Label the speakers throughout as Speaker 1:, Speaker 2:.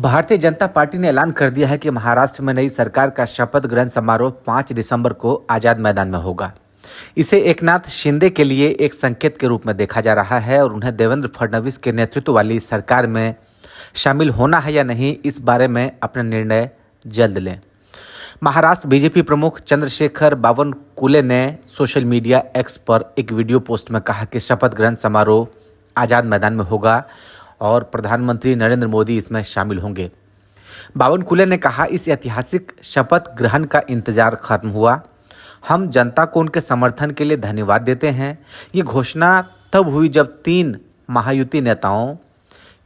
Speaker 1: Bharatiya Janata party ने ऐलान कर दिया है कि महाराष्ट्र में नई सरकार का शपथ ग्रहण समारोह 5 दिसंबर को आजाद मैदान में होगा। इसे एकनाथ शिंदे के लिए एक संकेत के रूप में देखा जा रहा है और उन्हें देवेंद्र फडणवीस के नेतृत्व वाली सरकार में शामिल होना है या नहीं, इस बारे में अपना निर्णय जल्द लें। महाराष्ट्र बीजेपी प्रमुख चंद्रशेखर बावनकुले ने सोशल मीडिया एक्स पर एक वीडियो पोस्ट में कहा कि शपथ ग्रहण समारोह आजाद मैदान में होगा और प्रधानमंत्री नरेंद्र मोदी इसमें शामिल होंगे। बावनकुले ने कहा, इस ऐतिहासिक शपथ ग्रहण का इंतजार खत्म हुआ। हम जनता को उनके समर्थन के लिए धन्यवाद देते हैं। ये घोषणा तब हुई जब 3 महायुति नेताओं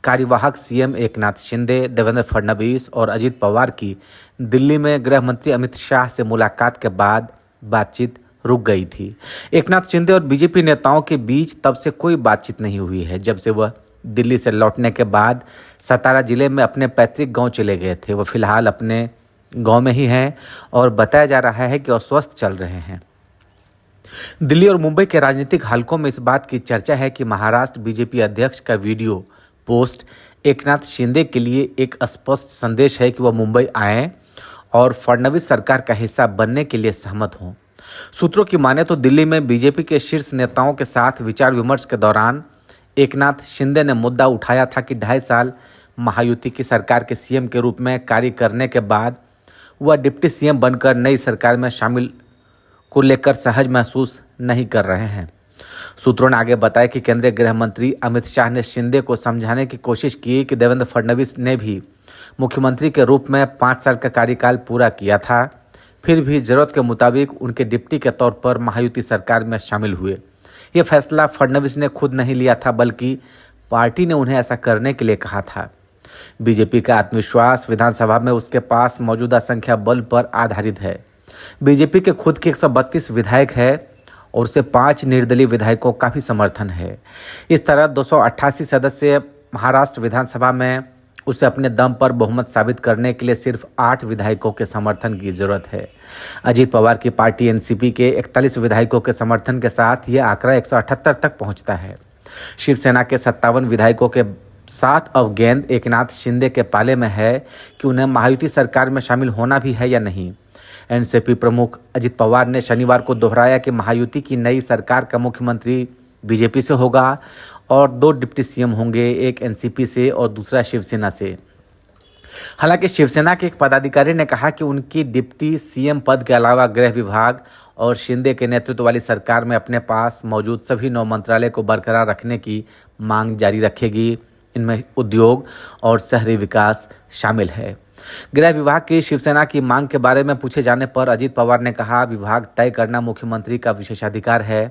Speaker 1: कार्यवाहक सीएम एकनाथ शिंदे, देवेंद्र फडणवीस और अजित पवार की दिल्ली में गृह मंत्री अमित शाह से मुलाकात के बाद बातचीत रुक गई थी। एकनाथ शिंदे और बीजेपी नेताओं के बीच तब से कोई बातचीत नहीं हुई है। जब से वह दिल्ली से लौटने के बाद सतारा जिले में अपने पैतृक गांव चले गए थे। वह फिलहाल अपने गांव में ही हैं और बताया जा रहा है कि अस्वस्थ चल रहे हैं। दिल्ली और मुंबई के राजनीतिक हलकों में इस बात की चर्चा है कि महाराष्ट्र बीजेपी अध्यक्ष का वीडियो पोस्ट एकनाथ शिंदे के लिए एक स्पष्ट संदेश है कि वह मुंबई आएं और फडणवीस सरकार का हिस्सा बनने के लिए सहमत हों। सूत्रों की माने तो दिल्ली में बीजेपी के शीर्ष नेताओं के साथ विचार विमर्श के दौरान एकनाथ शिंदे ने मुद्दा उठाया था कि 2.5 साल महायुति की सरकार के सीएम के रूप में कार्य करने के बाद वह डिप्टी सीएम बनकर नई सरकार में शामिल को लेकर सहज महसूस नहीं कर रहे हैं। सूत्रों ने आगे बताया कि केंद्रीय गृह मंत्री अमित शाह ने शिंदे को समझाने की कोशिश की कि देवेंद्र फडणवीस ने भी मुख्यमंत्री के रूप में 5 साल का कार्यकाल पूरा किया था, फिर भी जरूरत के मुताबिक उनके डिप्टी के तौर पर महायुति सरकार में शामिल हुए। यह फैसला फडणवीस ने खुद नहीं लिया था, बल्कि पार्टी ने उन्हें ऐसा करने के लिए कहा था। बीजेपी का आत्मविश्वास विधानसभा में उसके पास मौजूदा संख्या बल पर आधारित है। बीजेपी के खुद के 132 विधायक है और उसे 5 निर्दलीय विधायकों का भी समर्थन है। इस तरह 288 सदस्य महाराष्ट्र विधानसभा में उसे अपने दम पर बहुमत साबित करने के लिए सिर्फ 8 विधायकों के समर्थन की जरूरत है। अजित पवार की पार्टी एनसीपी के 41 विधायकों के समर्थन के साथ यह आंकड़ा 178 तक पहुंचता है। शिवसेना के 57 विधायकों के साथ अब गेंद एकनाथ शिंदे के पाले में है कि उन्हें महायुति सरकार में शामिल होना भी है या नहीं। एनसीपी प्रमुख अजित पवार ने शनिवार को दोहराया कि महायुति की नई सरकार का मुख्यमंत्री बीजेपी से होगा और 2 डिप्टी सीएम होंगे, एक एनसीपी से और दूसरा शिवसेना से। हालांकि शिवसेना के एक पदाधिकारी ने कहा कि उनकी डिप्टी सीएम पद के अलावा गृह विभाग और शिंदे के नेतृत्व वाली सरकार में अपने पास मौजूद सभी 9 मंत्रालय को बरकरार रखने की मांग जारी रखेगी। इनमें उद्योग और शहरी विकास शामिल है। गृह विभाग की शिवसेना की मांग के बारे में पूछे जाने पर अजित पवार ने कहा, विभाग तय करना मुख्यमंत्री का विशेषाधिकार है।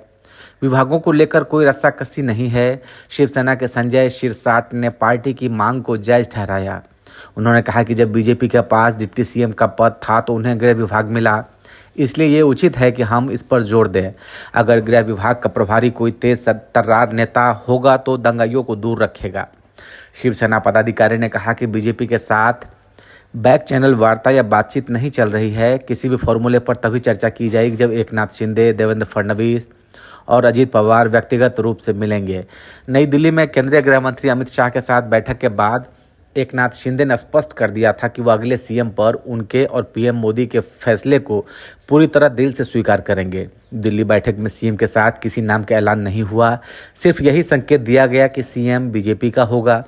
Speaker 1: विभागों को लेकर कोई रस्साकसी नहीं है। शिवसेना के संजय शिरसाट ने पार्टी की मांग को जायज ठहराया। उन्होंने कहा कि जब बीजेपी के पास डिप्टी सीएम का पद था तो उन्हें गृह विभाग मिला, इसलिए ये उचित है कि हम इस पर जोर दें। अगर गृह विभाग का प्रभारी कोई तेज तर्रार नेता होगा तो दंगाइयों को दूर रखेगा। शिवसेना पदाधिकारी ने कहा कि बीजेपी के साथ बैक चैनल वार्ता या बातचीत नहीं चल रही है। किसी भी फॉर्मूले पर तभी चर्चा की जाएगी जब एकनाथ शिंदे, देवेंद्र फडणवीस और अजित पवार व्यक्तिगत रूप से मिलेंगे। नई दिल्ली में केंद्रीय गृह मंत्री अमित शाह के साथ बैठक के बाद एकनाथ शिंदे ने स्पष्ट कर दिया था कि वह अगले सीएम पर उनके और पीएम मोदी के फैसले को पूरी तरह दिल से स्वीकार करेंगे। दिल्ली बैठक में सीएम के साथ किसी नाम का ऐलान नहीं हुआ, सिर्फ यही संकेत दिया गया कि सीएम बीजेपी का होगा।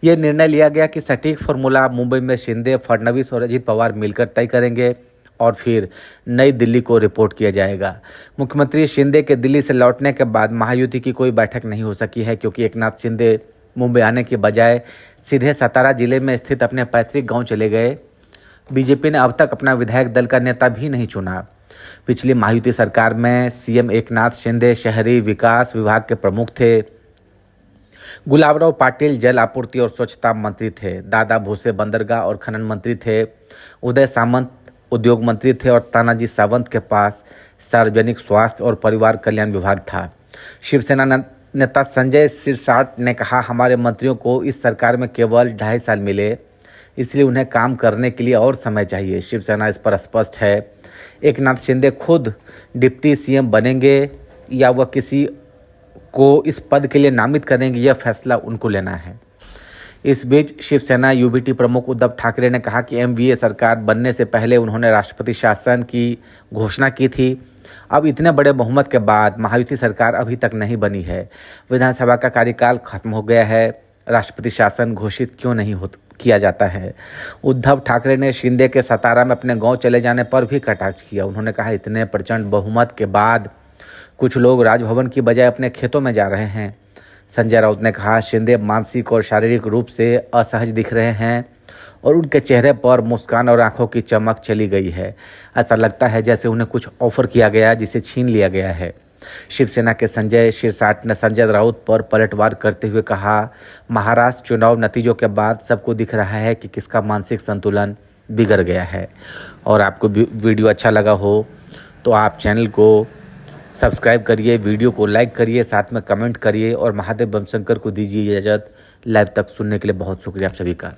Speaker 1: यह निर्णय लिया गया कि सटीक फॉर्मूला मुंबई में शिंदे, फडणवीस और अजित पवार मिलकर तय करेंगे और फिर नई दिल्ली को रिपोर्ट किया जाएगा। मुख्यमंत्री शिंदे के दिल्ली से लौटने के बाद महायुति की कोई बैठक नहीं हो सकी है, क्योंकि एकनाथ शिंदे मुंबई आने के बजाय सीधे सतारा जिले में स्थित अपने पैतृक गांव चले गए। बीजेपी ने अब तक अपना विधायक दल का नेता भी नहीं चुना। पिछली महायुति सरकार में सीएम एकनाथ शिंदे शहरी विकास विभाग के प्रमुख थे। गुलाबराव पाटिल जल आपूर्ति और स्वच्छता मंत्री थे। दादा भूसे बंदरगाह और खनन मंत्री थे। उदय सामंत उद्योग मंत्री थे और तानाजी सावंत के पास सार्वजनिक स्वास्थ्य और परिवार कल्याण विभाग था। शिवसेना नेता संजय शिरसाट ने कहा, हमारे मंत्रियों को इस सरकार में केवल 2.5 साल मिले, इसलिए उन्हें काम करने के लिए और समय चाहिए। शिवसेना इस पर स्पष्ट है। एकनाथ शिंदे खुद डिप्टी सीएम बनेंगे या वह किसी को इस पद के लिए नामित करेंगे, यह फैसला उनको लेना है। इस बीच शिवसेना यूबीटी प्रमुख उद्धव ठाकरे ने कहा कि एमवीए सरकार बनने से पहले उन्होंने राष्ट्रपति शासन की घोषणा की थी। अब इतने बड़े बहुमत के बाद महायुति सरकार अभी तक नहीं बनी है। विधानसभा का कार्यकाल खत्म हो गया है, राष्ट्रपति शासन घोषित क्यों नहीं किया जाता है। उद्धव ठाकरे ने शिंदे के सतारा में अपने गांव चले जाने पर भी कटाक्ष किया। उन्होंने कहा, इतने प्रचंड बहुमत के बाद कुछ लोग राजभवन की बजाय अपने खेतों में जा रहे हैं। संजय राउत ने कहा, शिंदे मानसिक और शारीरिक रूप से असहज दिख रहे हैं और उनके चेहरे पर मुस्कान और आंखों की चमक चली गई है। ऐसा लगता है जैसे उन्हें कुछ ऑफर किया गया जिसे छीन लिया गया है। शिवसेना के संजय शिरसाट ने संजय राउत पर पलटवार करते हुए कहा, महाराष्ट्र चुनाव नतीजों के बाद सबको दिख रहा है कि किसका मानसिक संतुलन बिगड़ गया है। और आपको वीडियो अच्छा लगा हो तो आप चैनल को सब्सक्राइब करिए, वीडियो को लाइक करिए, साथ में कमेंट करिए और महादेव बमशंकर को दीजिए इजाज़त। लाइव तक सुनने के लिए बहुत शुक्रिया आप सभी का।